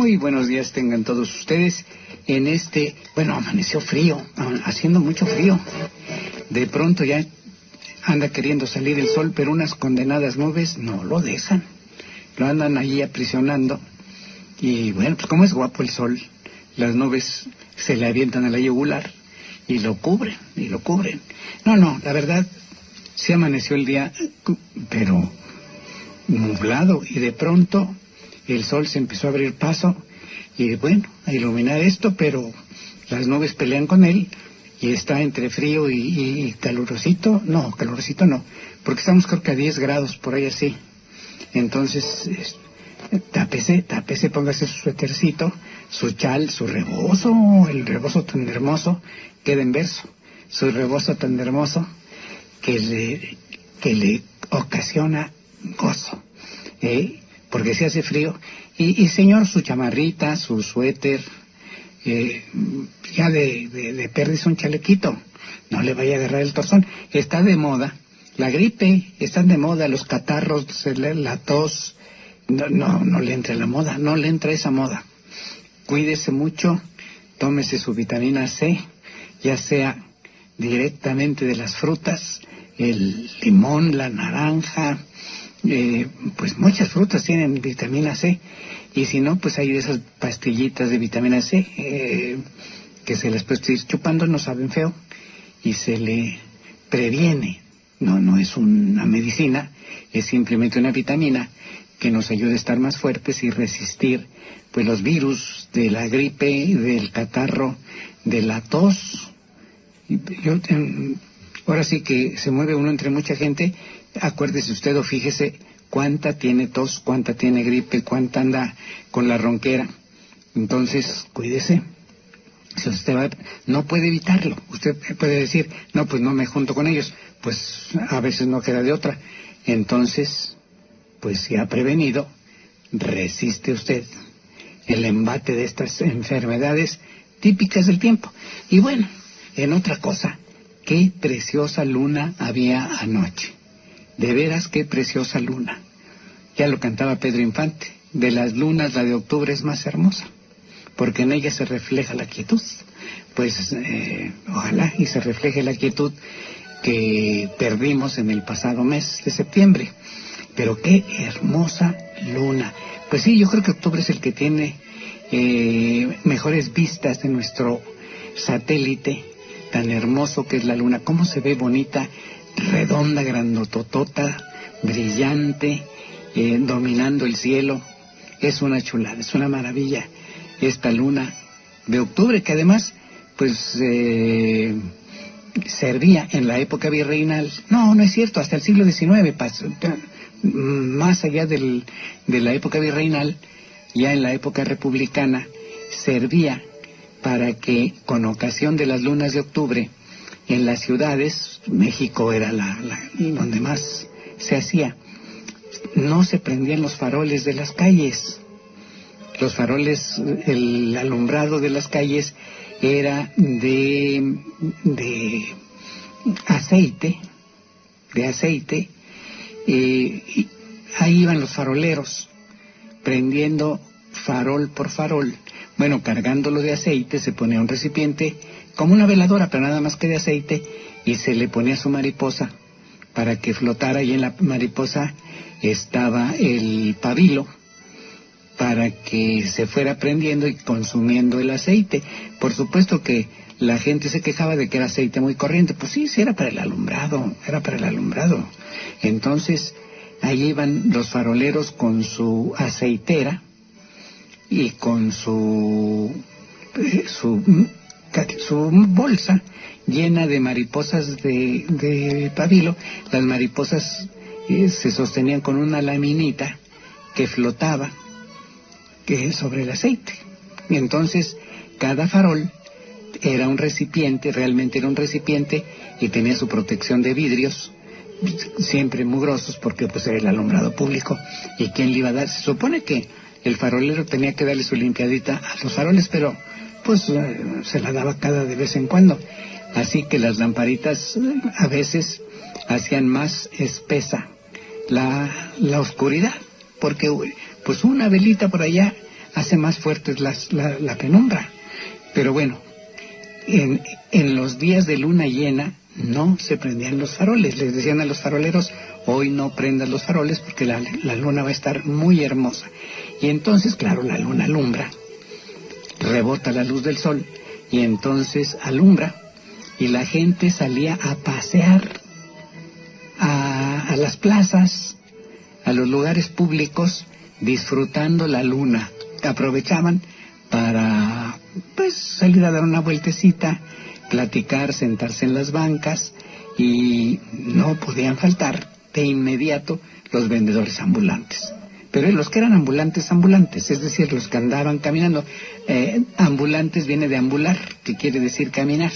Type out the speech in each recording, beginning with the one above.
Muy buenos días tengan todos ustedes en bueno, amaneció frío, haciendo mucho frío. De pronto ya anda queriendo salir el sol, pero unas condenadas nubes no lo dejan. Lo andan ahí aprisionando. Y bueno, pues como es guapo el sol, las nubes se le avientan a la yugular y lo cubren, y lo cubren. No, la verdad, sí amaneció el día, pero nublado, y de pronto el sol se empezó a abrir paso y bueno, a iluminar esto, pero las nubes pelean con él y está entre frío y calurosito. No, calurosito no, porque estamos creo que a 10 grados por ahí así. Entonces, tápese, póngase su suétercito, su chal, su rebozo, el rebozo tan hermoso, queda en verso, su rebozo tan hermoso que le ocasiona gozo, porque se hace frío. Y señor, su chamarrita, su suéter, ya de perdiz un chalequito, no le vaya a agarrar el torzón. Está de moda la gripe, están de moda los catarros, la tos. No le entra la moda, no le entra esa moda. Cuídese mucho, tómese su vitamina C, ya sea directamente de las frutas, el limón, la naranja, pues muchas frutas tienen vitamina C, y si no, pues hay de esas pastillitas de vitamina C que se las puede ir chupando, no saben feo, y se le previene. No es una medicina, es simplemente una vitamina que nos ayuda a estar más fuertes y resistir pues los virus de la gripe, del catarro, de la tos. Ahora sí que se mueve uno entre mucha gente. Acuérdese usted o fíjese cuánta tiene tos, cuánta tiene gripe, cuánta anda con la ronquera. Entonces, cuídese. Si usted no puede evitarlo, usted puede decir, no, pues no me junto con ellos, pues a veces no queda de otra. Entonces, pues si ha prevenido, resiste usted el embate de estas enfermedades típicas del tiempo. Y bueno, en otra cosa, qué preciosa luna había anoche. De veras, qué preciosa luna. Ya lo cantaba Pedro Infante, de las lunas la de octubre es más hermosa, porque en ella se refleja la quietud. Pues ojalá y se refleje la quietud que perdimos en el pasado mes de septiembre. Pero qué hermosa luna. Pues sí, yo creo que octubre es el que tiene mejores vistas de nuestro satélite tan hermoso que es la luna. Cómo se ve bonita, redonda, grandototota, brillante, dominando el cielo. Es una chulada, es una maravilla esta luna de octubre, que además pues servía en la época virreinal. No es cierto, hasta el siglo XIX pasó, más allá de la época virreinal, ya en la época republicana, servía para que con ocasión de las lunas de octubre en las ciudades, México era donde más se hacía, no se prendían los faroles de las calles. Los faroles, el alumbrado de las calles era de aceite, y ahí iban los faroleros, prendiendo farol por farol. Bueno, cargándolo de aceite, se ponía un recipiente, como una veladora, pero nada más que de aceite, y se le ponía su mariposa para que flotara, y en la mariposa estaba el pabilo, para que se fuera prendiendo y consumiendo el aceite. Por supuesto que la gente se quejaba de que era aceite muy corriente. Pues sí, era para el alumbrado, Entonces, ahí iban los faroleros con su aceitera y con su bolsa llena de mariposas de pabilo. Las mariposas se sostenían con una laminita que flotaba sobre el aceite. Y entonces cada farol era un recipiente, realmente era un recipiente, y tenía su protección de vidrios, siempre mugrosos, porque pues era el alumbrado público. ¿Y quién le iba a dar? Se supone que el farolero tenía que darle su limpiadita a los faroles, pero pues se la daba cada de vez en cuando. Así que las lamparitas a veces hacían más espesa la oscuridad, porque pues una velita por allá hace más fuerte la penumbra. Pero bueno, en los días de luna llena no se prendían los faroles. Les decían a los faroleros, hoy no prendas los faroles porque la luna va a estar muy hermosa. Y entonces, claro, la luna alumbra, rebota la luz del sol y entonces alumbra y la gente salía a pasear a las plazas, a los lugares públicos, disfrutando la luna. Aprovechaban para pues salir a dar una vueltecita, platicar, sentarse en las bancas, y no podían faltar de inmediato los vendedores ambulantes. Pero los que eran ambulantes, es decir, los que andaban caminando. Ambulantes viene de ambular, que quiere decir caminar.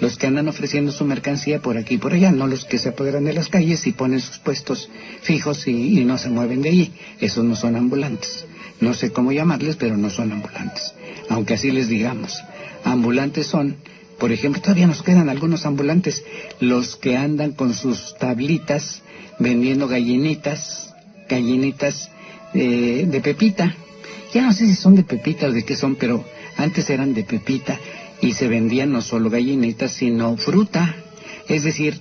Los que andan ofreciendo su mercancía por aquí y por allá, no los que se apoderan de las calles y ponen sus puestos fijos y no se mueven de allí. Esos no son ambulantes. No sé cómo llamarles, pero no son ambulantes. Aunque así les digamos. Ambulantes son, por ejemplo, todavía nos quedan algunos ambulantes, los que andan con sus tablitas vendiendo gallinitas de pepita. Ya no sé si son de pepita o de qué son, pero antes eran de pepita y se vendían no solo gallinitas, sino fruta, es decir,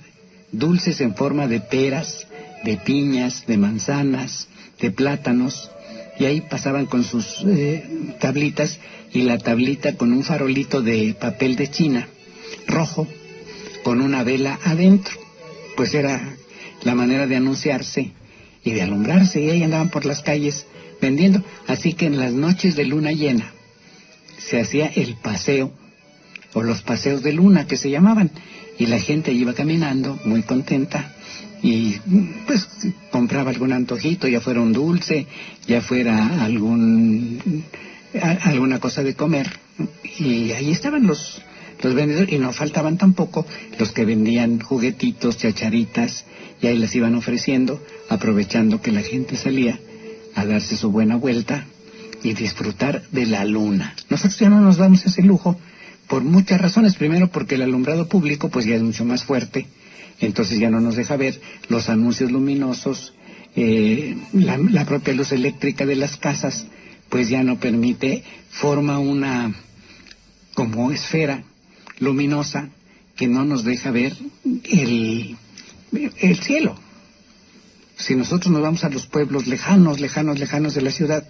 dulces en forma de peras, de piñas, de manzanas, de plátanos, y ahí pasaban con sus tablitas, y la tablita con un farolito de papel de China, rojo, con una vela adentro. Pues era la manera de anunciarse y de alumbrarse, y ahí andaban por las calles vendiendo. Así que en las noches de luna llena se hacía el paseo, o los paseos de luna que se llamaban, y la gente iba caminando muy contenta y pues compraba algún antojito, ya fuera un dulce, ya fuera alguna cosa de comer, y ahí estaban los vendedores, y no faltaban tampoco los que vendían juguetitos, chacharitas, y ahí las iban ofreciendo, aprovechando que la gente salía a darse su buena vuelta y disfrutar de la luna. Nosotros ya no nos damos ese lujo por muchas razones. Primero, porque el alumbrado público pues ya es mucho más fuerte, entonces ya no nos deja ver los anuncios luminosos, la propia luz eléctrica de las casas pues ya no permite, forma una como esfera luminosa que no nos deja ver el cielo. Si nosotros nos vamos a los pueblos lejanos de la ciudad,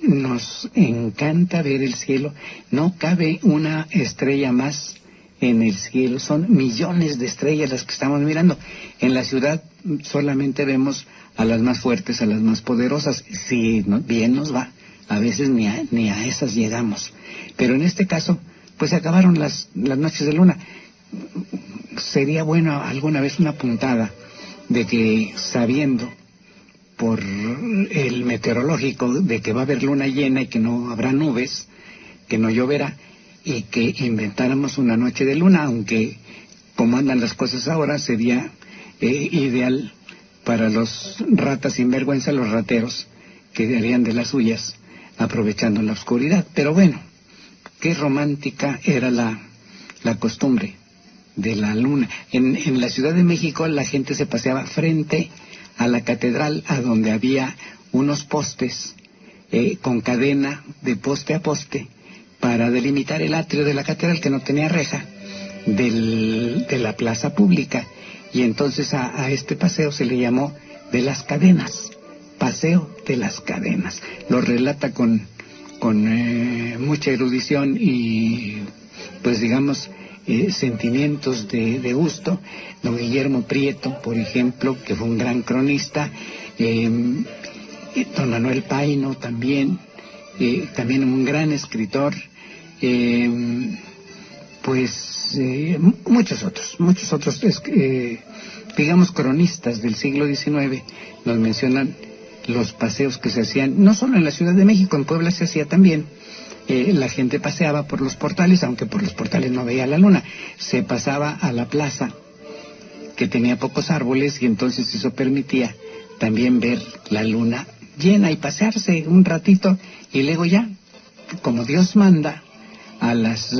nos encanta ver el cielo. No cabe una estrella más en el cielo, son millones de estrellas las que estamos mirando. En la ciudad solamente vemos a las más fuertes, a las más poderosas. Si bien nos va, a veces ni a esas llegamos. Pero en este caso, pues se acabaron las noches de luna. Sería bueno alguna vez una puntada de que, sabiendo por el meteorológico de que va a haber luna llena y que no habrá nubes, que no lloverá, y que inventáramos una noche de luna, aunque como andan las cosas ahora sería ideal para los ratas sinvergüenza, los rateros, que harían de las suyas aprovechando la oscuridad. Pero bueno, qué romántica era la costumbre de la luna. En la Ciudad de México la gente se paseaba frente a la catedral, a donde había unos postes con cadena de poste a poste para delimitar el atrio de la catedral, que no tenía reja, de la plaza pública. Y entonces a este paseo se le llamó de las cadenas, paseo de las cadenas. Lo relata con mucha erudición y pues digamos sentimientos de gusto don Guillermo Prieto, por ejemplo, que fue un gran cronista, don Manuel Paino también un gran escritor, muchos otros digamos cronistas del siglo XIX nos mencionan los paseos que se hacían, no solo en la Ciudad de México, en Puebla se hacía también. La gente paseaba por los portales, aunque por los portales no veía la luna. Se pasaba a la plaza, que tenía pocos árboles, y entonces eso permitía también ver la luna llena y pasearse un ratito, y luego ya, como Dios manda, a las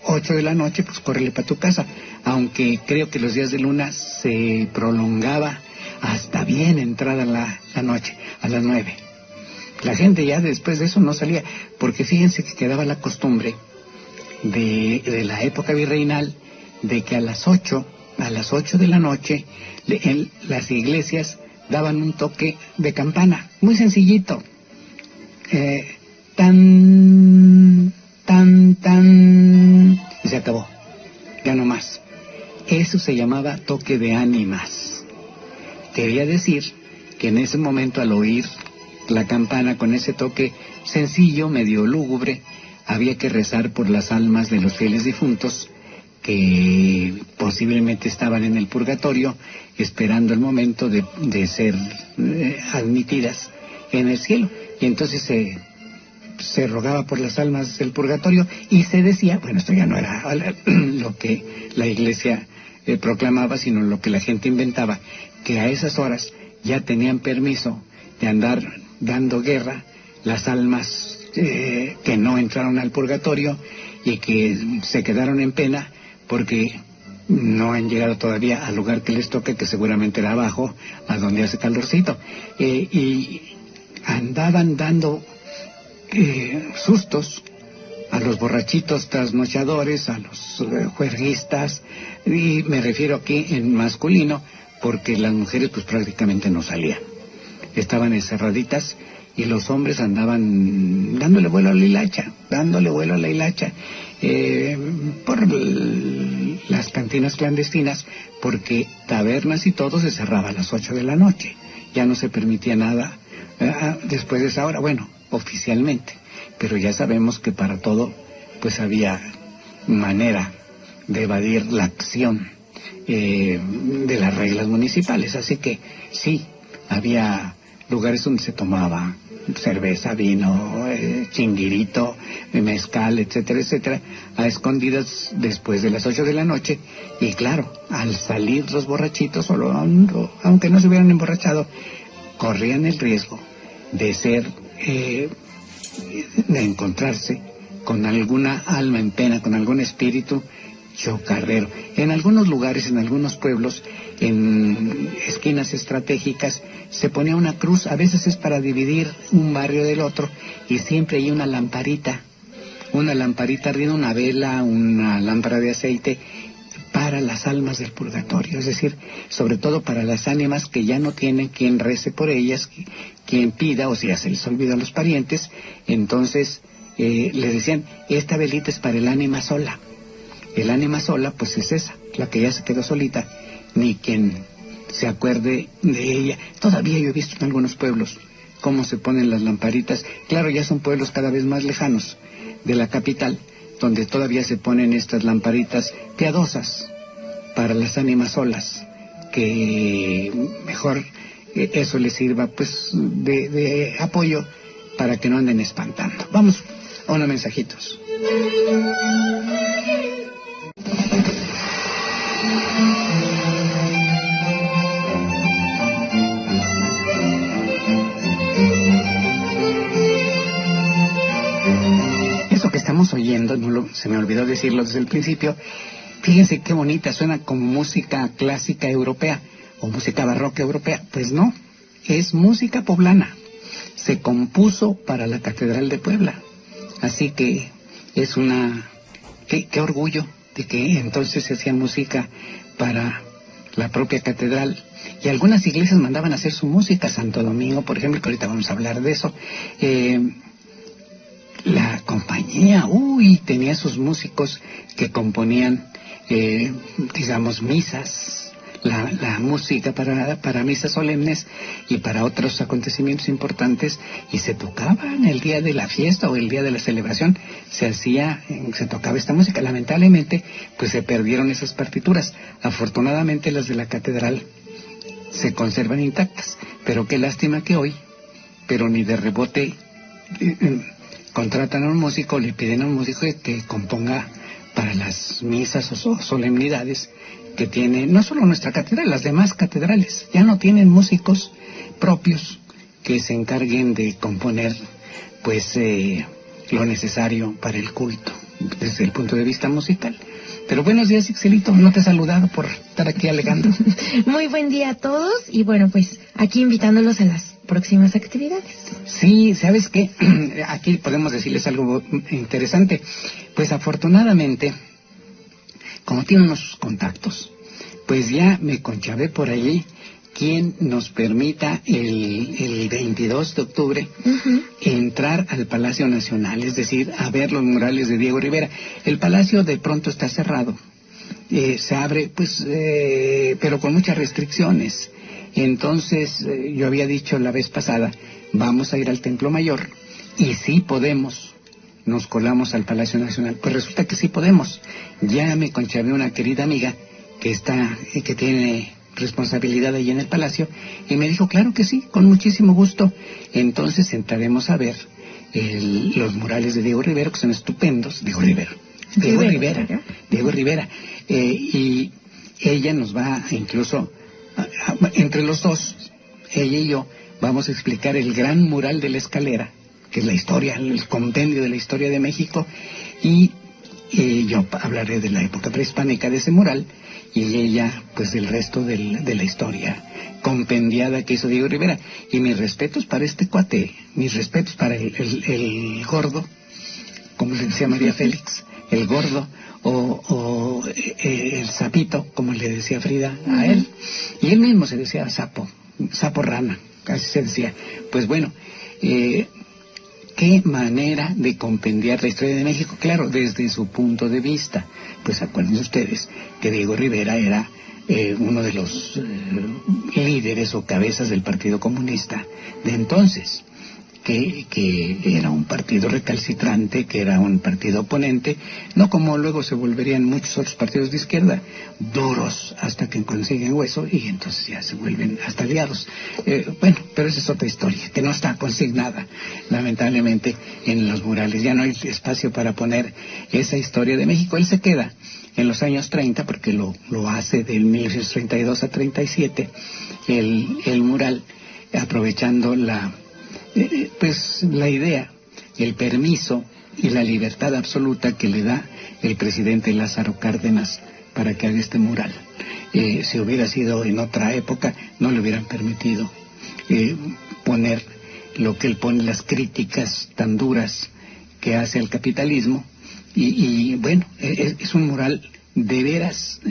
8 de la noche, pues córrele para tu casa. Aunque creo que los días de luna se prolongaba hasta bien entrada la noche, a las 9. La gente ya después de eso no salía, porque fíjense que quedaba la costumbre de la época virreinal de que a las 8 de la noche en las iglesias daban un toque de campana, muy sencillito, tan, tan, tan, y se acabó, ya no más. Eso se llamaba toque de ánimas. Quería decir que en ese momento, al oír la campana con ese toque sencillo, medio lúgubre, había que rezar por las almas de los fieles difuntos que posiblemente estaban en el purgatorio esperando el momento de ser admitidas en el cielo. Y entonces se rogaba por las almas del purgatorio y se decía, bueno, esto ya no era lo que la iglesia proclamaba, sino lo que la gente inventaba, que a esas horas ya tenían permiso de andar dando guerra las almas que no entraron al purgatorio y que se quedaron en pena porque no han llegado todavía al lugar que les toque, que seguramente era abajo, a donde hace calorcito, y andaban dando sustos a los borrachitos trasnochadores, a los juerguistas, y me refiero aquí en masculino, porque las mujeres pues prácticamente no salían, estaban encerraditas, y los hombres andaban dándole vuelo a la hilacha, por las cantinas clandestinas, porque tabernas y todo se cerraba a las 8 de la noche, ya no se permitía nada después de esa hora, bueno, oficialmente, pero ya sabemos que para todo pues había manera de evadir la acción de las reglas municipales, así que sí, había lugares donde se tomaba cerveza, vino, chinguirito, mezcal, etcétera, etcétera, a escondidas después de las 8 de la noche, y claro, al salir los borrachitos, aunque no se hubieran emborrachado, corrían el riesgo de ser, de encontrarse con alguna alma en pena, con algún espíritu chocarrero. En algunos lugares, en algunos pueblos, en esquinas estratégicas, se ponía una cruz, a veces es para dividir un barrio del otro, y siempre hay una lamparita arriba, una vela, una lámpara de aceite, para las almas del purgatorio, es decir, sobre todo para las ánimas que ya no tienen quien rece por ellas, quien pida, o si ya se les olvida a los parientes, entonces les decían, esta velita es para el ánima sola. El ánima sola, pues es esa, la que ya se quedó solita, ni quien se acuerde de ella. Todavía yo he visto en algunos pueblos cómo se ponen las lamparitas. Claro, ya son pueblos cada vez más lejanos de la capital, donde todavía se ponen estas lamparitas piadosas para las ánimas solas, que mejor eso les sirva pues de apoyo para que no anden espantando. Vamos a unos mensajitos. Eso que estamos oyendo, se me olvidó decirlo desde el principio, fíjense qué bonita, suena como música clásica europea o música barroca europea. Pues no, es música poblana, se compuso para la Catedral de Puebla, así que es qué orgullo de que entonces se hacía música para la propia catedral, y algunas iglesias mandaban a hacer su música. Santo Domingo, por ejemplo, que ahorita vamos a hablar de eso, la compañía, tenía sus músicos que componían, digamos, misas, la música para misas solemnes y para otros acontecimientos importantes, y se tocaba en el día de la fiesta o el día de la celebración, se tocaba esta música. Lamentablemente, pues se perdieron esas partituras. Afortunadamente las de la catedral se conservan intactas, pero qué lástima que hoy, pero ni de rebote, contratan a un músico, le piden a un músico que componga para las misas o solemnidades que tiene, no solo nuestra catedral, las demás catedrales ya no tienen músicos propios que se encarguen de componer pues lo necesario para el culto desde el punto de vista musical. Pero buenos días, Ixelito, no te he saludado por estar aquí alegando. Muy buen día a todos, y bueno, pues aquí invitándolos a las próximas actividades. Sí, ¿sabes qué? Aquí podemos decirles algo interesante. Pues afortunadamente, como tiene unos contactos, pues ya me conchavé por allí quien nos permita el 22 de octubre entrar al Palacio Nacional, es decir, a ver los murales de Diego Rivera. El palacio de pronto está cerrado, se abre, pues, pero con muchas restricciones. Entonces, yo había dicho la vez pasada, vamos a ir al Templo Mayor, y sí podemos, nos colamos al Palacio Nacional. Pues resulta que sí podemos. Ya me conchavé una querida amiga que tiene responsabilidad allí en el Palacio, y me dijo, claro que sí, con muchísimo gusto. Entonces entraremos a ver los murales de Diego Rivera, que son estupendos. Diego Rivera. Y ella nos va incluso, entre los dos, ella y yo, vamos a explicar el gran mural de la Escalera, que es la historia, el compendio de la historia de México, y yo hablaré de la época prehispánica de ese mural, y ella, pues, del resto de la historia compendiada que hizo Diego Rivera. Y mis respetos para este cuate, mis respetos para el gordo, como le decía María Félix, el gordo, o el sapito, como le decía Frida a él, y él mismo se decía sapo rana, casi se decía. Pues bueno, qué manera de compendiar la historia de México, claro, desde su punto de vista. Pues acuérdense ustedes que Diego Rivera era uno de los líderes o cabezas del Partido Comunista de entonces, que era un partido recalcitrante, que era un partido oponente, no como luego se volverían muchos otros partidos de izquierda, duros hasta que consiguen hueso y entonces ya se vuelven hasta aliados. Bueno, pero esa es otra historia, que no está consignada, lamentablemente, en los murales. Ya no hay espacio para poner esa historia de México. Él se queda en los años 30, porque lo hace del 1932 a 37, el mural, aprovechando pues la idea, el permiso y la libertad absoluta que le da el presidente Lázaro Cárdenas para que haga este mural. Si hubiera sido en otra época, no le hubieran permitido poner lo que él pone, las críticas tan duras que hace al capitalismo. Y bueno, es un mural de veras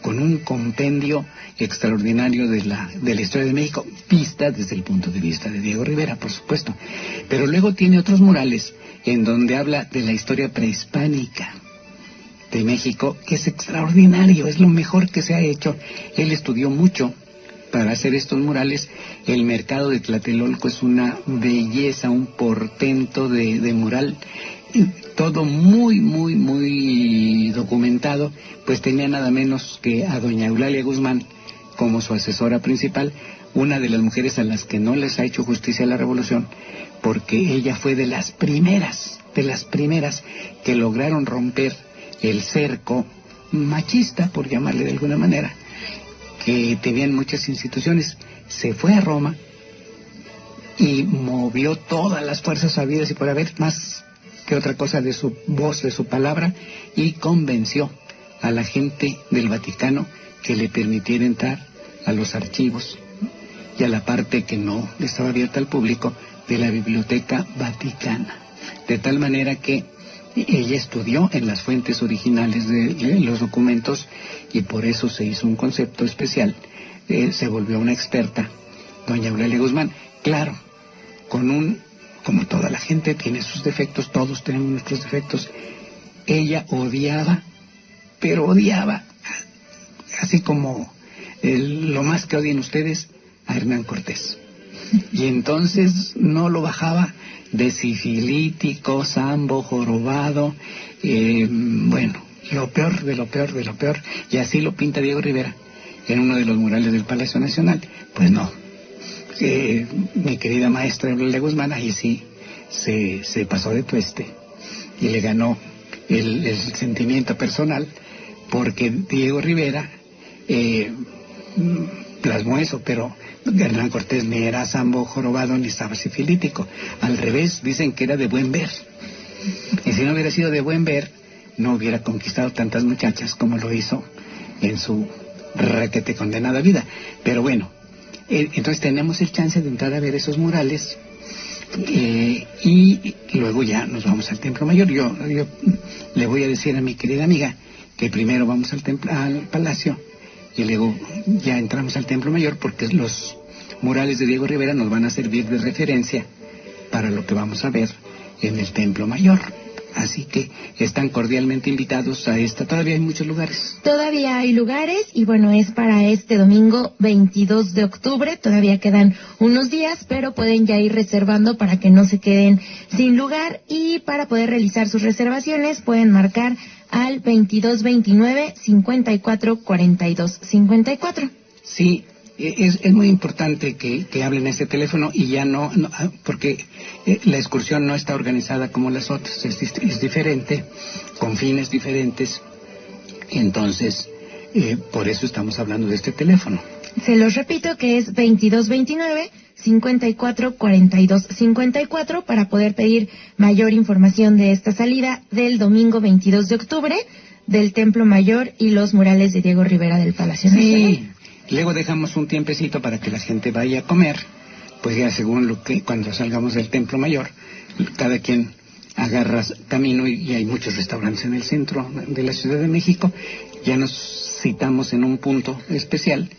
con un compendio extraordinario de la historia de México, vista desde el punto de vista de Diego Rivera, por supuesto. Pero luego tiene otros murales en donde habla de la historia prehispánica de México, que es extraordinario, es lo mejor que se ha hecho. Él estudió mucho para hacer estos murales. El mercado de Tlatelolco es una belleza, un portento de mural. Todo muy, muy, muy documentado. Pues tenía nada menos que a doña Eulalia Guzmán como su asesora principal, una de las mujeres a las que no les ha hecho justicia la revolución, porque ella fue de las primeras que lograron romper el cerco machista, por llamarle de alguna manera, que tenían muchas instituciones. Se fue a Roma y movió todas las fuerzas habidas y por haber, más que otra cosa, de su voz, de su palabra, y convenció a la gente del Vaticano que le permitiera entrar a los archivos y a la parte que no estaba abierta al público de la Biblioteca Vaticana. De tal manera que ella estudió en las fuentes originales de los documentos, y por eso se hizo un concepto especial. Se volvió una experta, doña Eulalia Guzmán. Claro, como toda la gente tiene sus defectos, todos tenemos nuestros defectos. Ella odiaba, pero odiaba, así como lo más que odian ustedes, a Hernán Cortés. Y entonces no lo bajaba de sifilítico, sambo, jorobado, bueno, lo peor de lo peor de lo peor. Y así lo pinta Diego Rivera en uno de los murales del Palacio Nacional. Pues no, mi querida maestra Eulalia Guzmán ahí sí se pasó de tueste y le ganó el sentimiento personal, porque Diego Rivera plasmó eso, pero Hernán Cortés ni era sambo, jorobado, ni estaba sifilítico. Al revés, dicen que era de buen ver. Y si no hubiera sido de buen ver, no hubiera conquistado tantas muchachas como lo hizo en su requete condenada vida. Pero bueno, entonces tenemos el chance de entrar a ver esos murales, Y luego ya nos vamos al Templo Mayor. Yo le voy a decir a mi querida amiga que primero vamos al Palacio y luego ya entramos al Templo Mayor, porque los murales de Diego Rivera nos van a servir de referencia para lo que vamos a ver en el Templo Mayor. Así que están cordialmente invitados a esta. Todavía hay muchos lugares. Todavía hay lugares y bueno, es para este domingo 22 de octubre. Todavía quedan unos días, pero pueden ya ir reservando para que no se queden sin lugar. Y para poder realizar sus reservaciones pueden marcar al 2229-5442-54. Sí. Es muy importante que hablen a ese teléfono y ya no porque la excursión no está organizada como las otras, es diferente, con fines diferentes, entonces por eso estamos hablando de este teléfono. Se los repito que es 2229-5442-54 para poder pedir mayor información de esta salida del domingo 22 de octubre del Templo Mayor y los murales de Diego Rivera del Palacio Nacional. Sí. Luego dejamos un tiempecito para que la gente vaya a comer, pues ya según lo que cuando salgamos del Templo Mayor, cada quien agarra camino y hay muchos restaurantes en el centro de la Ciudad de México. Ya nos citamos en un punto especial,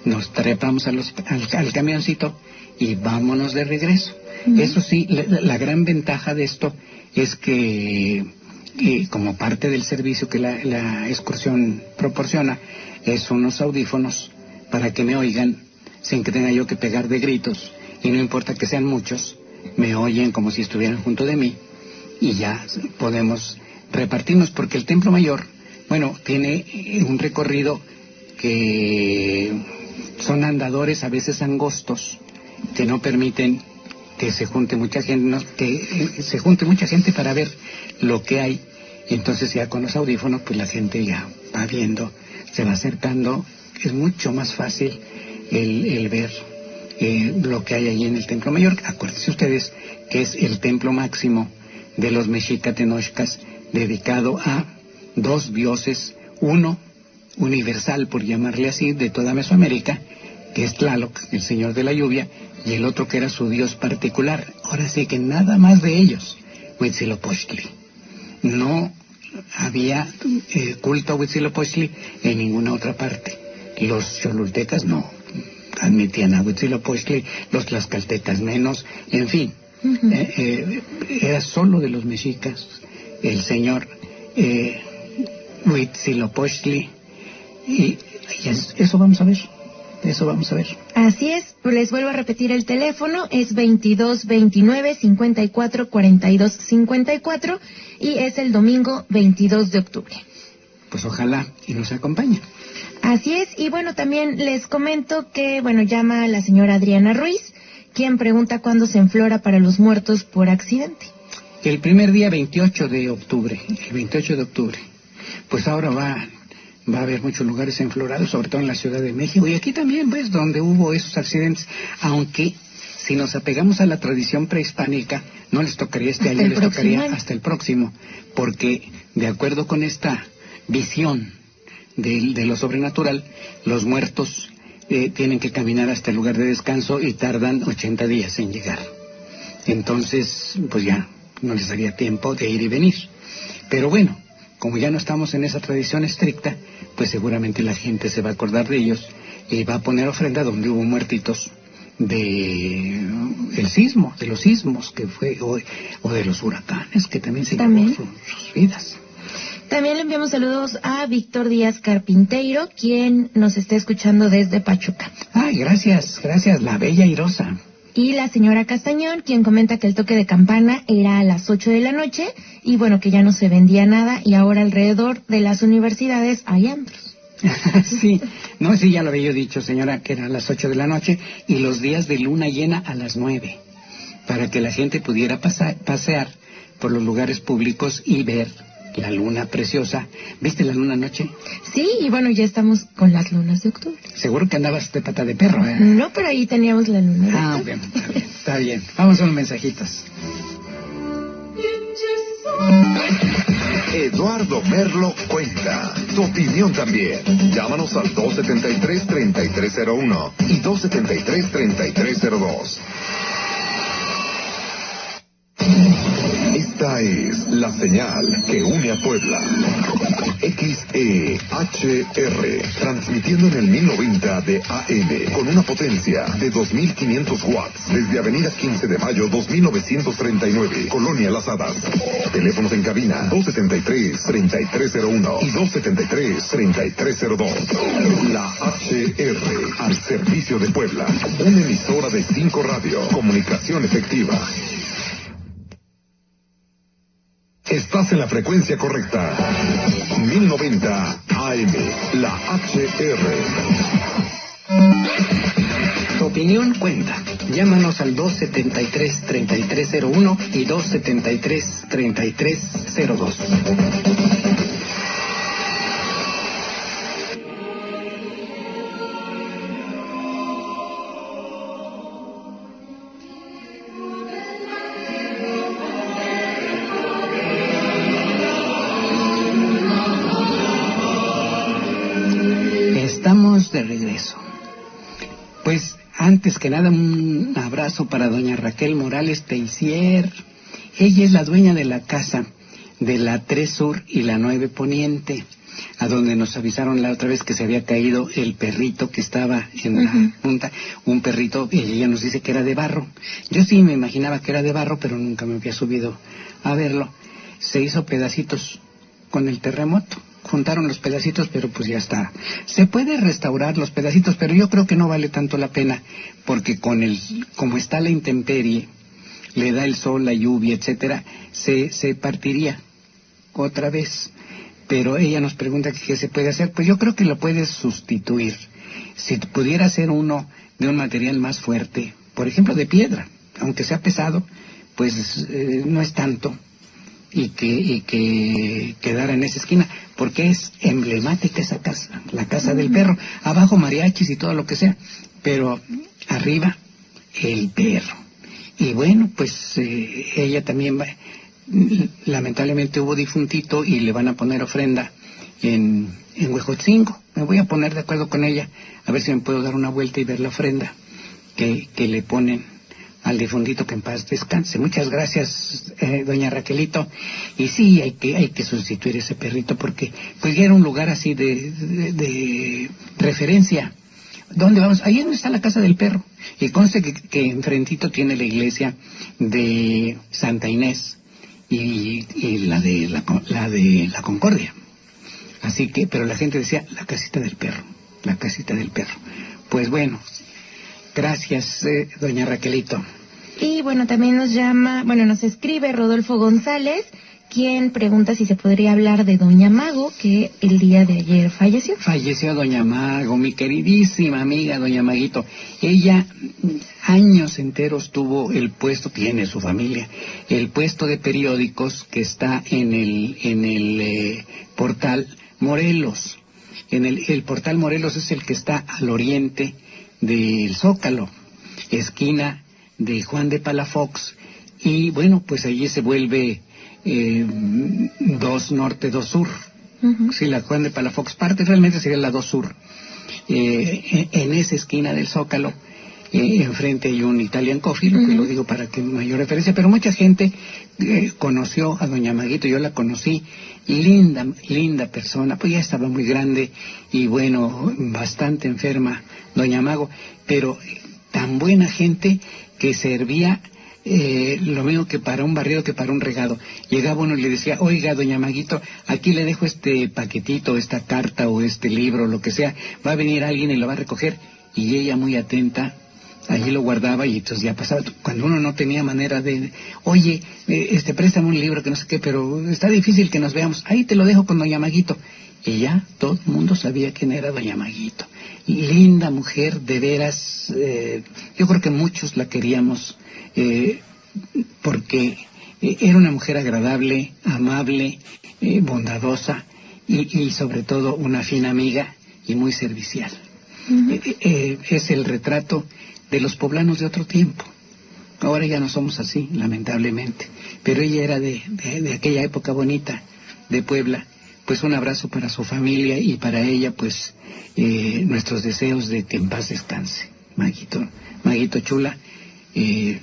nos trepamos al camioncito y vámonos de regreso. Eso sí, la gran ventaja de esto es que como parte del servicio que la excursión proporciona, es unos audífonos para que me oigan sin que tenga yo que pegar de gritos, y no importa que sean muchos, me oyen como si estuvieran junto de mí y ya podemos repartirnos, porque el Templo Mayor, bueno, tiene un recorrido que son andadores a veces angostos que no permiten que se junte mucha gente, para ver lo que hay. Entonces ya con los audífonos pues la gente ya va viendo, se va acercando. Es mucho más fácil el ver lo que hay ahí en el Templo Mayor. Acuérdense ustedes que es el templo máximo de los mexicatenochcas, dedicado a dos dioses, uno universal, por llamarle así, de toda Mesoamérica, que es Tlaloc, el señor de la lluvia, y el otro que era su dios particular. Ahora sí que nada más de ellos, Huitzilopochtli. No había culto a Huitzilopochtli en ninguna otra parte. Los cholultecas no admitían a Huitzilopochtli, los tlaxcaltecas menos, en fin. Era solo de los mexicas el señor Huitzilopochtli, y eso vamos a ver. Así es, les vuelvo a repetir el teléfono, es 2229-5442-54 y es el domingo 22 de octubre. Pues ojalá y nos acompañe. Así es, y bueno, también les comento que, llama a la señora Adriana Ruiz, quien pregunta cuándo se enflora para los muertos por accidente. El primer día 28 de octubre, pues ahora va a haber muchos lugares enflorados, sobre todo en la Ciudad de México, y aquí también, pues, donde hubo esos accidentes, aunque si nos apegamos a la tradición prehispánica, no les tocaría este año, les tocaría hasta el próximo, porque de acuerdo con esta visión de lo sobrenatural, los muertos tienen que caminar hasta el lugar de descanso y tardan 80 días en llegar. Entonces, pues ya no les daría tiempo de ir y venir. Pero bueno, como ya no estamos en esa tradición estricta, pues seguramente la gente se va a acordar de ellos y va a poner ofrenda donde hubo muertitos de los sismos que fue, o de los huracanes que también se llevó sus vidas. También le enviamos saludos a Víctor Díaz Carpinteiro, quien nos está escuchando desde Pachuca. Ay, gracias, la bella airosa. Y la señora Castañón, quien comenta que el toque de campana era a las 8 de la noche y que ya no se vendía nada y ahora alrededor de las universidades hay antros. Sí, ya lo había dicho, señora, que era a las 8 de la noche y los días de luna llena a las 9, para que la gente pudiera pasear por los lugares públicos y ver la luna preciosa. ¿Viste la luna anoche? Sí, y ya estamos con las lunas de octubre. Seguro que andabas de pata de perro, ¿eh? No, pero ahí teníamos la luna de octubre. Bien, está bien. Vamos a unos mensajitos. Eduardo Merlo cuenta. Tu opinión también. Llámanos al 273-3301 y 273-3302. Esta es la señal que une a Puebla. XEHR, transmitiendo en el 1090 de AM, con una potencia de 2500 watts, desde Avenida 15 de Mayo 2939, Colonia Las Hadas. Teléfonos en cabina 273-3301 y 273-3302. La HR, al servicio de Puebla. Una emisora de 5 Radio. Comunicación efectiva. Estás en la frecuencia correcta. 1090 AM, la HR. Tu opinión cuenta. Llámanos al 273-3301 y 273-3302. Estamos de regreso. Pues antes que nada un abrazo para doña Raquel Morales Teisier. Ella es la dueña de la casa de la 3 Sur y la 9 Poniente, a donde nos avisaron la otra vez que se había caído el perrito que estaba en la punta, un perrito, y ella nos dice que era de barro. Yo sí me imaginaba que era de barro, pero nunca me había subido a verlo. Se hizo pedacitos con el terremoto. Juntaron los pedacitos, pero pues ya está. Se puede restaurar los pedacitos, pero yo creo que no vale tanto la pena, porque como está la intemperie, le da el sol, la lluvia, etcétera, se partiría otra vez. Pero ella nos pregunta qué se puede hacer. Pues yo creo que lo puedes sustituir. Si pudiera ser uno de un material más fuerte, por ejemplo de piedra, aunque sea pesado, pues no es tanto. Y que quedara en esa esquina, porque es emblemática esa casa, la casa del perro. Abajo mariachis y todo lo que sea, pero arriba el perro. Y bueno, pues ella también lamentablemente hubo difuntito y le van a poner ofrenda en Huejotzingo. Me voy a poner de acuerdo con ella, a ver si me puedo dar una vuelta y ver la ofrenda que le ponen al difundito, que en paz descanse. Muchas gracias, doña Raquelito. Y sí, hay que sustituir ese perrito, porque pues ya era un lugar así de referencia. ¿Dónde vamos? Ahí es donde está la casa del perro. Y conste que enfrentito tiene la iglesia de Santa Inés y la de la Concordia. Así que, pero la gente decía, la casita del perro. Pues bueno, gracias, doña Raquelito. Y bueno, también nos escribe Rodolfo González, quien pregunta si se podría hablar de doña Mago, que el día de ayer falleció. Falleció doña Mago, mi queridísima amiga doña Maguito. Ella años enteros tuvo el puesto, tiene su familia, el puesto de periódicos que está en el portal Morelos. El portal Morelos es el que está al oriente del Zócalo, esquina de Juan de Palafox, y bueno, pues allí se vuelve 2 Norte, 2 Sur. Si la Juan de Palafox parte, realmente sería la 2 Sur. En esa esquina del Zócalo, enfrente hay un Italian Coffee, lo digo para que mayor referencia, pero mucha gente conoció a doña Maguito. Yo la conocí, linda persona, pues ya estaba muy grande y bueno, bastante enferma doña Mago, pero tan buena gente que servía lo mismo que para un barrido que para un regado. Llegaba uno y le decía, oiga, doña Maguito, aquí le dejo este paquetito, esta carta o este libro, lo que sea, va a venir alguien y lo va a recoger. Y ella muy atenta, allí lo guardaba, y entonces ya pasaba. Cuando uno no tenía manera de, oye, préstame un libro que no sé qué, pero está difícil que nos veamos, ahí te lo dejo con doña Maguito. Y ya todo el mundo sabía quién era doña Maguito. Linda mujer, de veras, yo creo que muchos la queríamos, porque era una mujer agradable, amable, bondadosa y sobre todo una fina amiga y muy servicial. Es el retrato de los poblanos de otro tiempo. Ahora ya no somos así, lamentablemente, pero ella era de aquella época bonita de Puebla. Pues un abrazo para su familia y para ella, pues nuestros deseos de que en paz descanse. Maguito chula,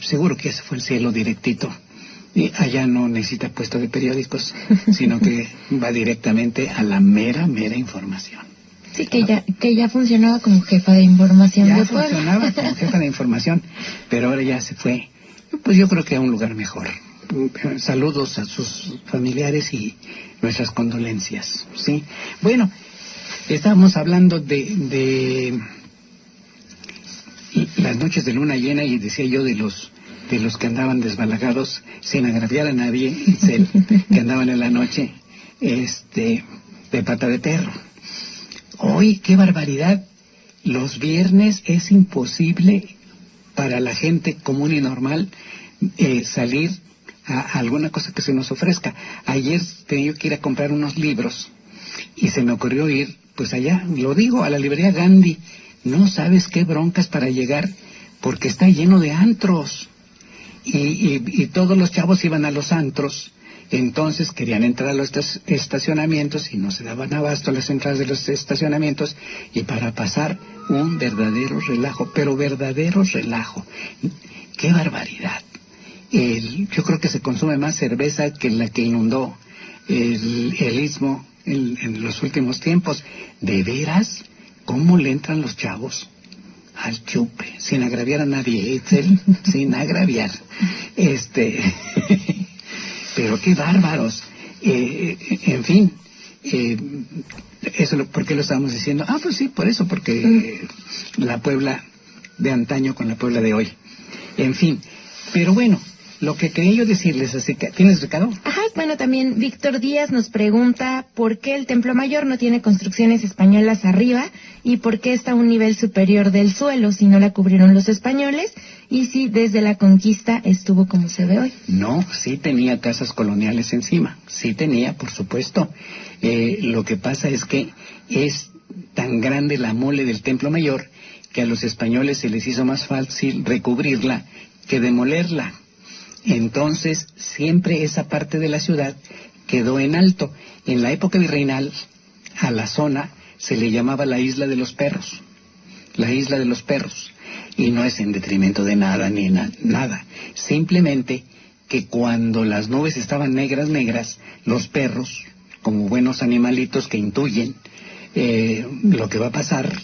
seguro que ese fue el cielo directito, Y allá no necesita puesto de periódicos, sino que va directamente a la mera información. Sí, que ya funcionaba como jefa de información. Ya funcionaba como jefa de información, pero ahora ya se fue, pues yo creo que a un lugar mejor. Saludos a sus familiares y nuestras condolencias, ¿sí? Bueno, estábamos hablando de las noches de luna llena y decía yo de los que andaban desbalagados sin agraviar a nadie, que andaban en la noche de pata de perro. Hoy, qué barbaridad, los viernes es imposible para la gente común y normal salir a alguna cosa que se nos ofrezca. Ayer tenía que ir a comprar unos libros y se me ocurrió ir, pues allá, lo digo, a la librería Gandhi. No sabes qué broncas para llegar, porque está lleno de antros. Y todos los chavos iban a los antros, entonces querían entrar a los estacionamientos y no se daban abasto a las entradas de los estacionamientos, y para pasar un verdadero relajo, pero verdadero relajo. ¡Qué barbaridad! Yo creo que se consume más cerveza que la que inundó el istmo en los últimos tiempos. ¿De veras? ¿Cómo le entran los chavos al chupe? Sin agraviar a nadie, Itzel, sin agraviar. Pero qué bárbaros. En fin, eso, ¿por qué lo estábamos diciendo? Ah, pues sí, por eso, porque la Puebla de antaño con la Puebla de hoy. En fin, pero bueno, lo que quería yo decirles, así que, ¿tienes recado? Ajá, bueno, también Víctor Díaz nos pregunta por qué el Templo Mayor no tiene construcciones españolas arriba y por qué está a un nivel superior del suelo, si no la cubrieron los españoles y si desde la conquista estuvo como se ve hoy. No, sí tenía casas coloniales encima, sí tenía, por supuesto. Lo que pasa es que es tan grande la mole del Templo Mayor que a los españoles se les hizo más fácil recubrirla que demolerla. Entonces, siempre esa parte de la ciudad quedó en alto. En la época virreinal, a la zona se le llamaba la Isla de los Perros. La Isla de los Perros. Y no es en detrimento de nada, ni nada. Simplemente que cuando las nubes estaban negras, los perros, como buenos animalitos que intuyen lo que va a pasar,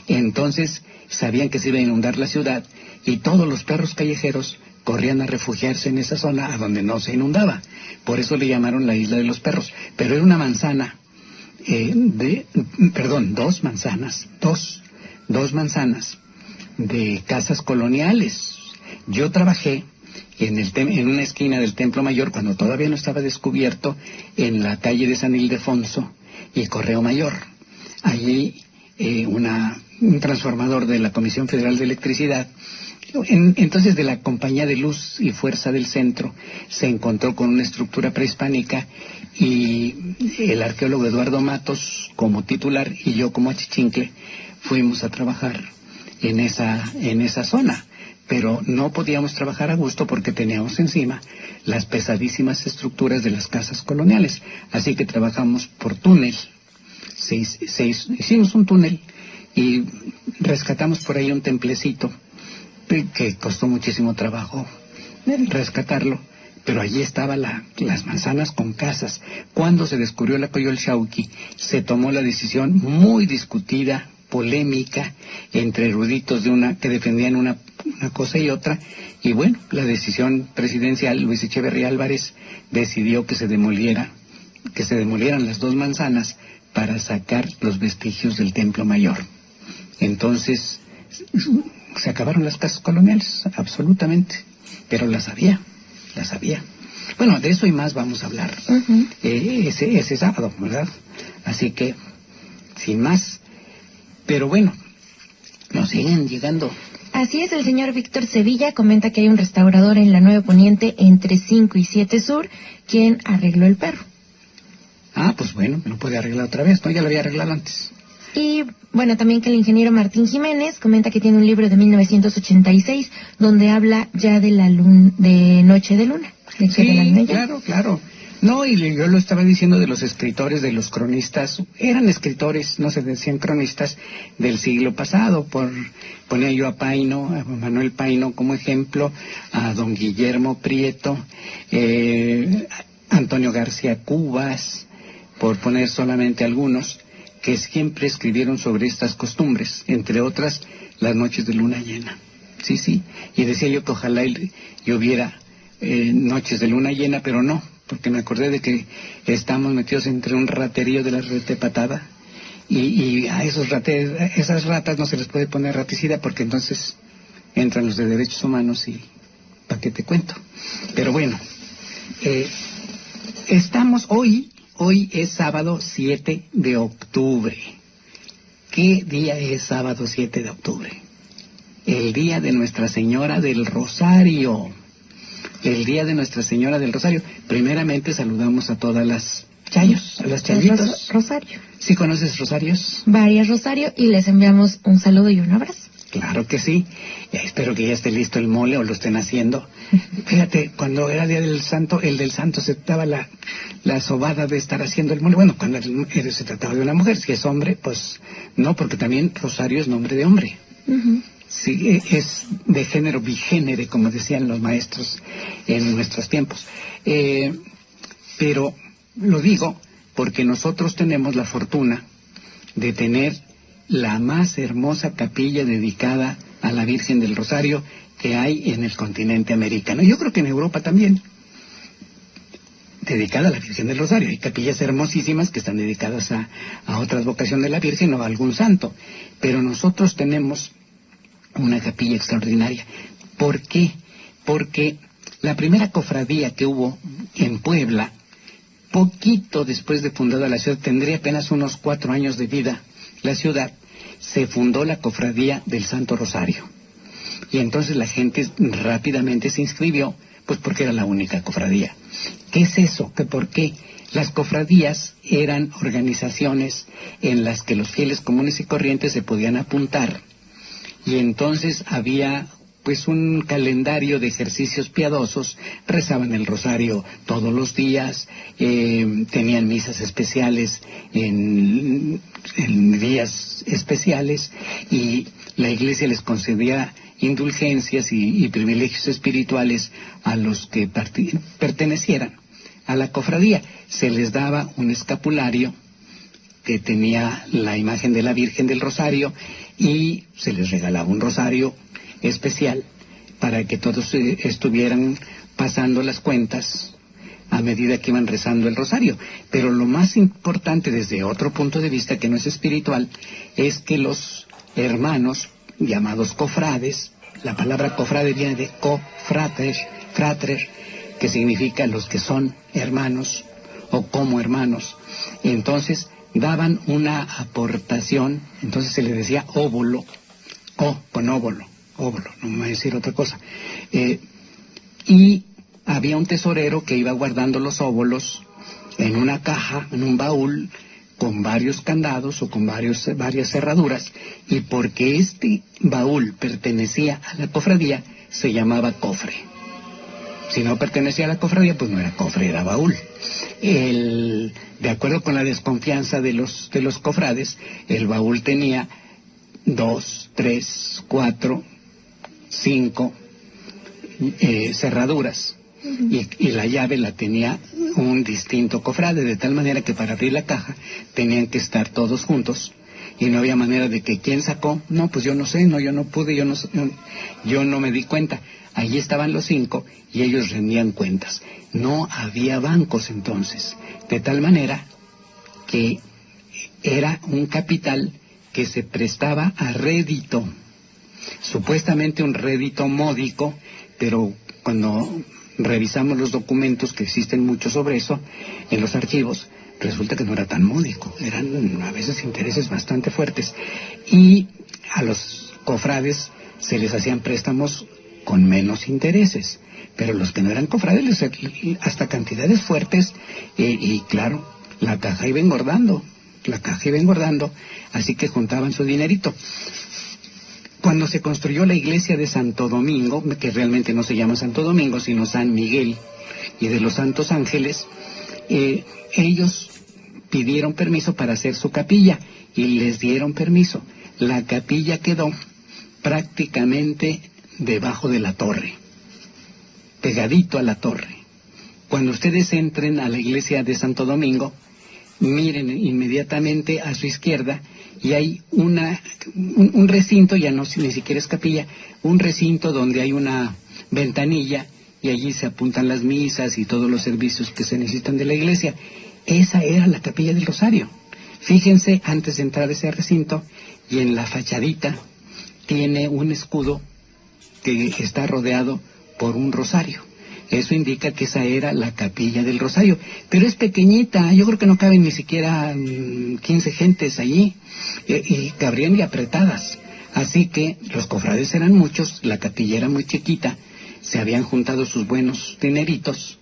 entonces sabían que se iba a inundar la ciudad y todos los perros callejeros corrían a refugiarse en esa zona a donde no se inundaba. Por eso le llamaron la Isla de los Perros. Pero era una manzana, dos manzanas de casas coloniales. Yo trabajé en una esquina del Templo Mayor cuando todavía no estaba descubierto, en la calle de San Ildefonso y Correo Mayor. Allí un transformador de la Comisión Federal de Electricidad, entonces de la Compañía de Luz y Fuerza del Centro, se encontró con una estructura prehispánica y el arqueólogo Eduardo Matos como titular y yo como achichincle fuimos a trabajar en esa zona, pero no podíamos trabajar a gusto porque teníamos encima las pesadísimas estructuras de las casas coloniales, así que trabajamos por túnel. Hicimos un túnel y rescatamos por ahí un templecito que costó muchísimo trabajo rescatarlo, pero allí estaban las manzanas con casas. Cuando se descubrió la Coyolxauhqui, se tomó la decisión muy discutida, polémica, entre eruditos que defendían una cosa y otra, y bueno, la decisión presidencial, Luis Echeverría Álvarez, decidió que se demolieran las dos manzanas para sacar los vestigios del Templo Mayor. Entonces, se acabaron las casas coloniales, absolutamente, pero las había. Bueno, de eso y más vamos a hablar ese sábado, ¿verdad? Así que, sin más, pero bueno, nos siguen llegando. Así es, el señor Víctor Sevilla comenta que hay un restaurador en la 9 Poniente entre 5 y 7 Sur, quien arregló el perro. Ah, pues bueno, me lo puede arreglar otra vez, ¿no? Ya lo había arreglado antes. Y bueno, también que el ingeniero Martín Jiménez comenta que tiene un libro de 1986 donde habla ya de la de Noche de Luna. Sí, claro. No, y yo lo estaba diciendo de los escritores, de los cronistas, eran escritores, no se decían cronistas, del siglo pasado. Ponía yo a Paino, a Manuel Paino como ejemplo, a don Guillermo Prieto, Antonio García Cubas, por poner solamente algunos, que siempre escribieron sobre estas costumbres, entre otras, las noches de luna llena. Sí, y decía yo que ojalá hubiera noches de luna llena, pero no, porque me acordé de que estamos metidos entre un raterío de la rete patada, y a esas ratas no se les puede poner raticida, porque entonces entran los de derechos humanos y ¿para qué te cuento? Pero bueno, estamos hoy es sábado 7 de octubre. ¿Qué día es sábado 7 de octubre? El día de Nuestra Señora del Rosario. El día de Nuestra Señora del Rosario. Primeramente saludamos a todas las chayos, a las chayitos. Rosario. ¿Sí conoces rosarios? Varias Rosario, y les enviamos un saludo y un abrazo. Claro que sí. Espero que ya esté listo el mole o lo estén haciendo. Fíjate, cuando era Día del Santo, el del Santo se daba la sobada de estar haciendo el mole. Bueno, cuando se trataba de una mujer, si es hombre, pues no, porque también Rosario es nombre de hombre. Uh-huh. Sí, es de género bigénere, como decían los maestros en nuestros tiempos. Pero lo digo porque nosotros tenemos la fortuna de tener la más hermosa capilla dedicada a la Virgen del Rosario que hay en el continente americano. Yo creo que en Europa también, dedicada a la Virgen del Rosario. Hay capillas hermosísimas que están dedicadas a otra vocación de la Virgen o a algún santo. Pero nosotros tenemos una capilla extraordinaria. ¿Por qué? Porque la primera cofradía que hubo en Puebla, poquito después de fundada la ciudad, tendría apenas unos 4 años de vida la ciudad, se fundó la cofradía del Santo Rosario. Y entonces la gente rápidamente se inscribió, pues porque era la única cofradía. ¿Qué es eso? ¿Por qué? Las cofradías eran organizaciones en las que los fieles comunes y corrientes se podían apuntar, y entonces había pues un calendario de ejercicios piadosos, rezaban el rosario todos los días, tenían misas especiales en días especiales, y la iglesia les concedía indulgencias y privilegios espirituales a los que pertenecieran a la cofradía. Se les daba un escapulario que tenía la imagen de la Virgen del Rosario, y se les regalaba un rosario especial para que todos estuvieran pasando las cuentas a medida que iban rezando el rosario. Pero lo más importante desde otro punto de vista que no es espiritual es que los hermanos llamados cofrades, la palabra cofrade viene de cofrater, frater, que significa los que son hermanos o como hermanos. Entonces daban una aportación, entonces se le decía óbolo, óbolo, no me voy a decir otra cosa. Y había un tesorero que iba guardando los óbolos en una caja, en un baúl, con varios candados o con varias cerraduras, y porque este baúl pertenecía a la cofradía, se llamaba cofre. Si no pertenecía a la cofradía, pues no era cofre, era baúl. De acuerdo con la desconfianza de los cofrades, el baúl tenía 2, 3, 4, 5 cerraduras, y la llave la tenía un distinto cofrade, de tal manera que para abrir la caja tenían que estar todos juntos, y no había manera de que ¿quién sacó? No, pues yo no sé, no, yo no pude, yo no me di cuenta. Allí estaban los 5 y ellos rendían cuentas. No había bancos entonces, de tal manera que era un capital que se prestaba a rédito, supuestamente un rédito módico, pero cuando revisamos los documentos, que existen muchos sobre eso en los archivos, resulta que no era tan módico, eran a veces intereses bastante fuertes, y a los cofrades se les hacían préstamos con menos intereses, pero los que no eran cofrades hasta cantidades fuertes, y claro, la caja iba engordando, la caja iba engordando, así que juntaban su dinerito. Cuando se construyó la iglesia de Santo Domingo, que realmente no se llama Santo Domingo, sino San Miguel y de los Santos Ángeles, ellos pidieron permiso para hacer su capilla y les dieron permiso. La capilla quedó prácticamente debajo de la torre, pegadito a la torre. Cuando ustedes entren a la iglesia de Santo Domingo, miren inmediatamente a su izquierda y hay un recinto, ya no ni siquiera es capilla, un recinto donde hay una ventanilla y allí se apuntan las misas y todos los servicios que se necesitan de la iglesia. Esa era la capilla del Rosario. Fíjense, antes de entrar a ese recinto, y en la fachadita tiene un escudo que está rodeado por un rosario. Eso indica que esa era la capilla del Rosario, pero es pequeñita, yo creo que no caben ni siquiera 15 gentes allí, y cabrían y apretadas. Así que los cofrades eran muchos, la capilla era muy chiquita, se habían juntado sus buenos dineritos,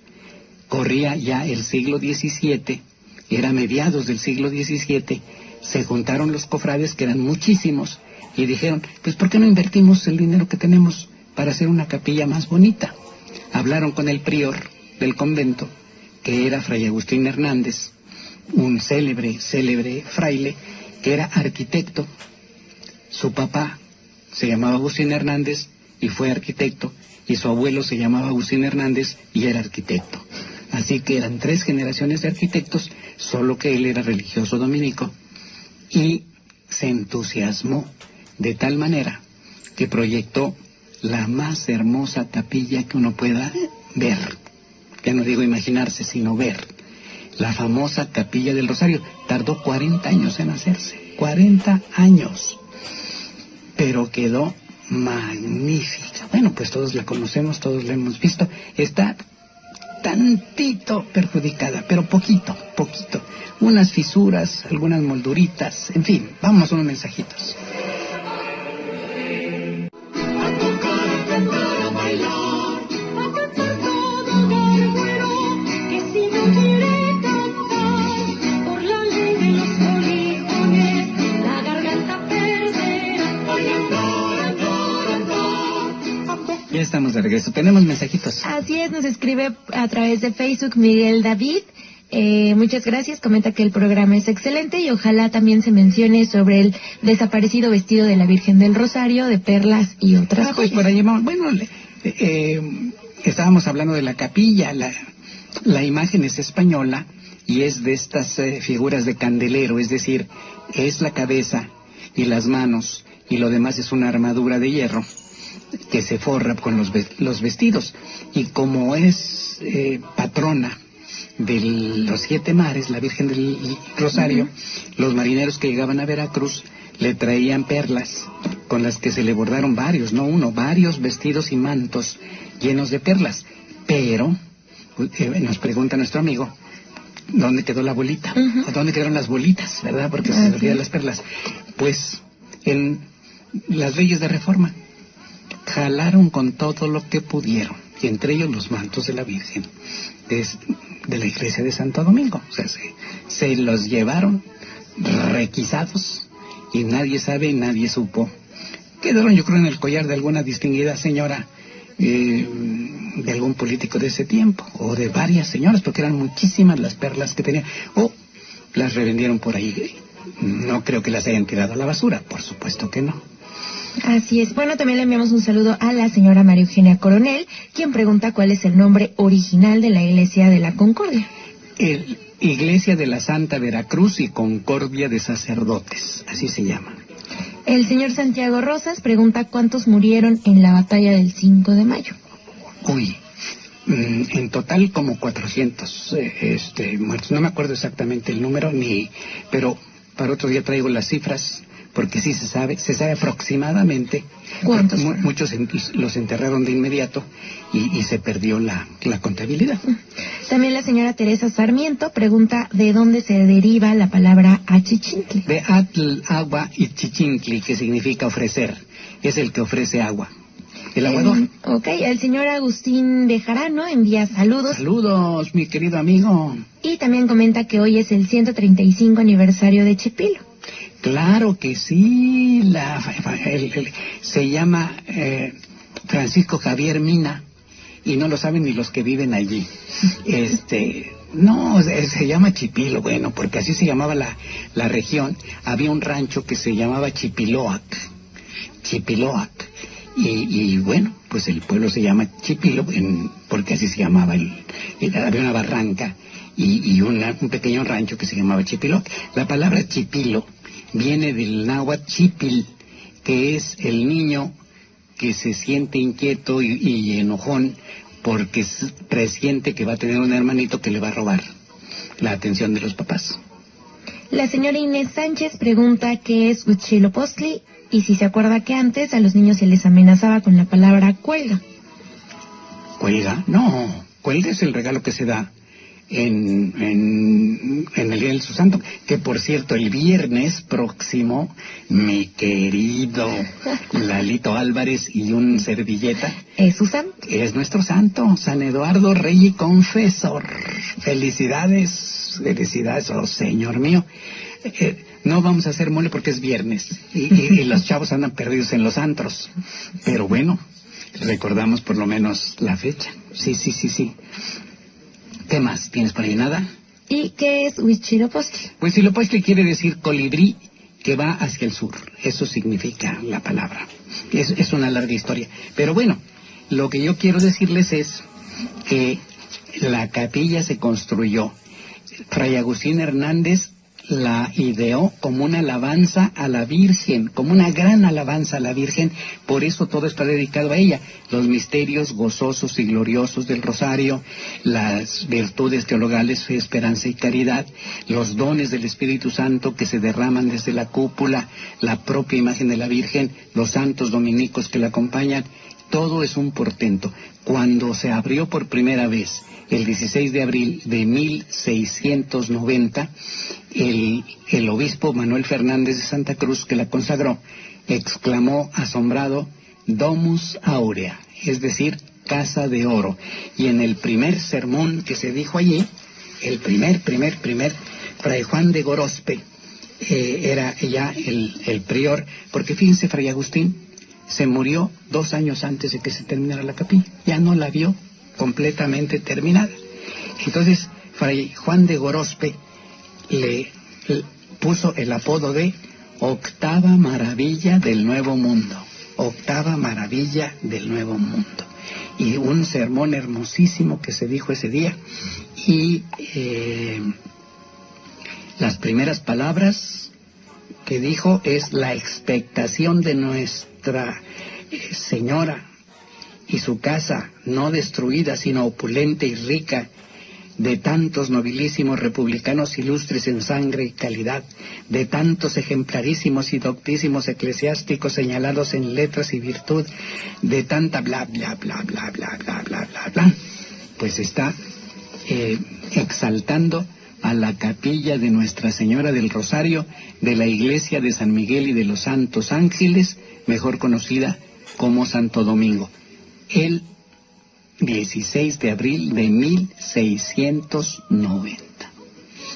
corría ya el siglo XVII, era mediados del siglo XVII, se juntaron los cofrades, que eran muchísimos, y dijeron, pues ¿por qué no invertimos el dinero que tenemos para hacer una capilla más bonita? Hablaron con el prior del convento, que era Fray Agustín Hernández, un célebre fraile, que era arquitecto. Su papá se llamaba Agustín Hernández y fue arquitecto, y su abuelo se llamaba Agustín Hernández y era arquitecto. Así que eran 3 generaciones de arquitectos, solo que él era religioso dominico, y se entusiasmó de tal manera que proyectó la más hermosa capilla que uno pueda ver. Ya no digo imaginarse, sino ver. La famosa capilla del Rosario. Tardó 40 años en hacerse. 40 años. Pero quedó magnífica. Bueno, pues todos la conocemos, todos la hemos visto. Está tantito perjudicada, pero poquito. Unas fisuras, algunas molduritas, en fin, vamos a unos mensajitos. Ya estamos de regreso. Tenemos mensajitos. Así es, nos escribe a través de Facebook Miguel David. Muchas gracias. Comenta que el programa es excelente y ojalá también se mencione sobre el desaparecido vestido de la Virgen del Rosario, de perlas y otras cosas. Pues por ahí vamos. Bueno, estábamos hablando de la capilla. La imagen es española y es de estas figuras de candelero, es decir, es la cabeza y las manos y lo demás es una armadura de hierro que se forra con los vestidos. Y como es patrona de los 7 mares, la Virgen del Rosario, los marineros que llegaban a Veracruz le traían perlas con las que se le bordaron varios, no uno, varios vestidos y mantos llenos de perlas. Pero nos pregunta nuestro amigo, ¿dónde quedó la bolita? ¿O dónde quedaron las bolitas, verdad? Porque se olvidan las perlas. Pues en las leyes de reforma jalaron con todo lo que pudieron, y entre ellos los mantos de la Virgen de la iglesia de Santo Domingo. O sea, se los llevaron requisados y nadie sabe, nadie supo. Quedaron, yo creo, en el collar de alguna distinguida señora, de algún político de ese tiempo, o de varias señoras, porque eran muchísimas las perlas que tenían, o las revendieron por ahí. No creo que las hayan tirado a la basura, por supuesto que no. Así es. Bueno, también le enviamos un saludo a la señora María Eugenia Coronel, quien pregunta cuál es el nombre original de la Iglesia de la Concordia. Iglesia de la Santa Veracruz y Concordia de Sacerdotes, así se llama. El señor Santiago Rosas pregunta cuántos murieron en la batalla del 5 de mayo. Uy, en total como 400 muertos. No me acuerdo exactamente el número, pero para otro día traigo las cifras, porque sí se sabe aproximadamente. ¿Cuántos? Muchos los enterraron de inmediato y se perdió la contabilidad. También la señora Teresa Sarmiento pregunta de dónde se deriva la palabra achichincli. De atl, agua, y chichincli, que significa ofrecer. Es el que ofrece agua. el aguador. Ok, el señor Agustín Bejarano envía saludos. Saludos, mi querido amigo. Y también comenta que hoy es el 135 aniversario de Chipilo. Claro que sí, se llama Francisco Javier Mina, y no lo saben ni los que viven allí. No, se llama Chipilo, bueno, porque así se llamaba la región. Había un rancho que se llamaba Chipiloac, y bueno, pues el pueblo se llama Chipilo, porque así se llamaba, había una barranca y un pequeño rancho que se llamaba Chipiloac. La palabra chipilo viene del náhuatl chipil, que es el niño que se siente inquieto y enojón porque presiente que va a tener un hermanito que le va a robar la atención de los papás. La señora Inés Sánchez pregunta qué es Huitzilopochtli y si se acuerda que antes a los niños se les amenazaba con la palabra cuelga. ¿Cuelga? No, cuelga es el regalo que se da en el Día del Santo, que por cierto el viernes próximo mi querido Lalito Álvarez y un servilleta ¿Es su santo? Es nuestro santo, San Eduardo Rey y Confesor. Felicidades, oh Señor mío. No vamos a hacer mole porque es viernes y los chavos andan perdidos en los antros, pero bueno, recordamos por lo menos la fecha. Sí. ¿Qué más? ¿Tienes por ahí nada? ¿Y qué es Huitzilopochtli? Huitzilopochtli quiere decir colibrí que va hacia el sur. Eso significa la palabra. Es una larga historia. Pero bueno, lo que yo quiero decirles es que la capilla se construyó. Fray Agustín Hernández la ideó como una alabanza a la Virgen, como una gran alabanza a la Virgen, por eso todo está dedicado a ella. Los misterios gozosos y gloriosos del Rosario, las virtudes teologales, fe, esperanza y caridad, los dones del Espíritu Santo que se derraman desde la cúpula, la propia imagen de la Virgen, los santos dominicos que la acompañan, todo es un portento. Cuando se abrió por primera vez, el 16 de abril de 1690, el obispo Manuel Fernández de Santa Cruz, que la consagró, exclamó asombrado, Domus Aurea, es decir, casa de oro. Y en el primer sermón que se dijo allí, el primer, Fray Juan de Gorospe, era ya el prior, porque fíjense, Fray Agustín se murió 2 años antes de que se terminara la capilla, ya no la vio completamente terminada. Entonces, Fray Juan de Gorospe le puso el apodo de Octava Maravilla del Nuevo Mundo. Octava Maravilla del Nuevo Mundo. Y un sermón hermosísimo que se dijo ese día. Y las primeras palabras que dijo es la expectación de Nuestra Señora y su casa, no destruida, sino opulenta y rica, de tantos nobilísimos republicanos ilustres en sangre y calidad, de tantos ejemplarísimos y doctísimos eclesiásticos señalados en letras y virtud, de tanta bla, bla, bla, bla, bla, bla, bla, bla, bla, pues está exaltando a la capilla de Nuestra Señora del Rosario de la iglesia de San Miguel y de los Santos Ángeles, mejor conocida como Santo Domingo. El 16 de abril de 1690.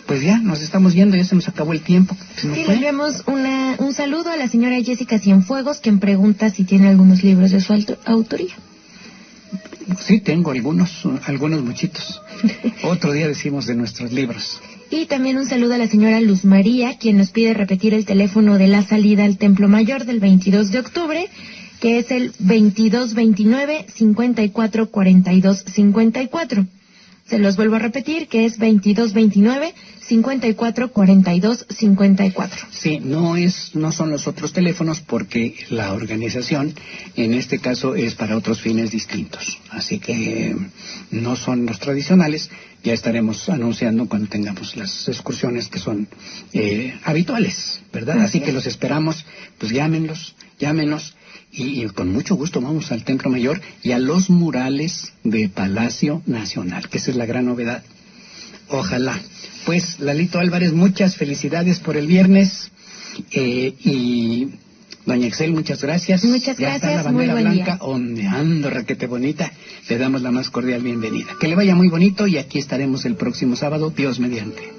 Pues ya, nos estamos yendo, ya se nos acabó el tiempo. Sí, le enviamos un saludo a la señora Jessica Cienfuegos, quien pregunta si tiene algunos libros de su autoría. Sí, tengo algunos muchitos. Otro día decimos de nuestros libros. Y también un saludo a la señora Luz María, quien nos pide repetir el teléfono de la salida al Templo Mayor del 22 de octubre, que es el 2229-5442-54. Se los vuelvo a repetir, que es 2229-5442-54. Sí, no son los otros teléfonos porque la organización, en este caso, es para otros fines distintos. Así que no son los tradicionales. Ya estaremos anunciando cuando tengamos las excursiones que son habituales, ¿verdad? Así que los esperamos, pues llámenos. Y con mucho gusto vamos al Templo Mayor y a los murales de Palacio Nacional, que esa es la gran novedad. Ojalá. Pues, Lalito Álvarez, muchas felicidades por el viernes. Y Doña Excel, muchas gracias. Muchas Ya está gracias, la muy bandera buen blanca día. ondeando, requete bonita. Le damos la más cordial bienvenida. Que le vaya muy bonito y aquí estaremos el próximo sábado, Dios mediante.